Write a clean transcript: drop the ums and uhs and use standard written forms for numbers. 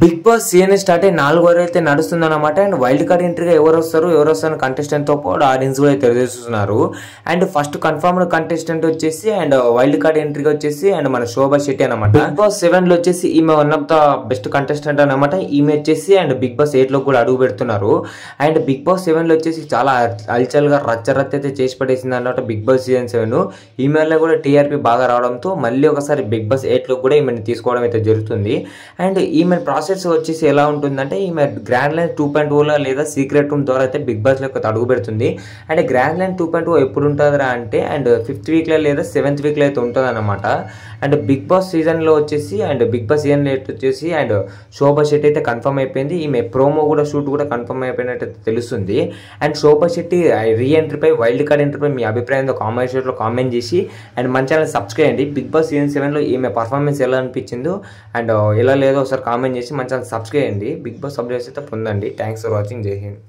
Big Boss season start అయ్యి 4 వరకు అయితే నడుస్తుందన్నమాట. అండ్ వైల్డ్ కార్డ్ ఎంట్రీగా ఎవరు వస్తారు కంటెస్టెంట్ తో పాటు ఆడియన్స్ కూడా అయితే తెలియజేస్తున్నారు. అండ్ ఫస్ట్ కన్ఫర్మ్డ్ కంటెస్టెంట్ వచ్చేసి అండ్ వైల్డ్ కార్డ్ ఎంట్రీగా వచ్చేసి అండ్ మన శోభా శెట్టి అనమాట. బిగ్ బాస్ 7 లో వచ్చేసి ఈమె one of the best contestant అనమాట. ఈమె వచ్చేసి అండ్ బిగ్ బాస్ 8 లో కూడా అడుగు పెడుతున్నారు. అండ్ బిగ్ బాస్ 7 లో వచ్చేసి చాలా హల్చల్గా రచ్చరచ్చ అయితే చేసి పడేసింది అన్నమాట బిగ్ బాస్ సీజన్ 7. ఈమెయిల్లో కూడా టీఆర్పీ బాగా రావడంతో మళ్ళీ ఒకసారి బిగ్ బాస్ 8 లో కూడా ఈమెను తీసుకోవడం అయితే జరుగుతుంది. అండ్ ఈమె ప్రాసెస్ వచ్చేసి ఎలా ఉంటుందంటే ఈమె గ్రాండ్ లైన్ 2.0 లేదా సీక్రెట్ రూమ్ ద్వారా అయితే బిగ్ బాస్ లో అడుగు పెడుతుంది. అండ్ గ్రాండ్ లైన్ 2.0 ఎప్పుడు ఉంటుందిరా అంటే అండ్ 5th వీక్ లో లేదా 7th వీక్ లో అయితే ఉంటుంది అనమాట. అండ్ బిగ్ బాస్ సీజన్ లో వచ్చేసి అండ్ బిగ్ బాస్ సీజన్ వచ్చేసి అండ్ శోభా శెట్టి అయితే కన్ఫర్మ్ అయిపోయింది. ఈమె ప్రోమో కూడా షూట్ కూడా కన్ఫర్మ్ అయిపోయినట్టు తెలుస్తుంది. అండ్ శోభా శెట్టి రీ ఎంట్రీపై వైల్డ్ కార్డ్ ఎంట్రీపై మీ అభిప్రాయంతో కామెంట్ సెక్షన్లో కామెంట్ చేసి అండ్ మన ఛానల్ సబ్స్క్రైబ్ చేయండి. బిగ్ బాస్ సీజన్ 7 లో ఈమె పర్ఫార్మెన్స్ ఎలా అనిపించిందో అండ్ ఎలా లేదో ఒకసారి కామెంట్ చేసి మన ఛానల్ సబ్స్క్రైబ్ చేయండి. బిగ్ బాస్ అప్డేట్స్ అయితే పొందండి. Thanks for watching. జై హింద్.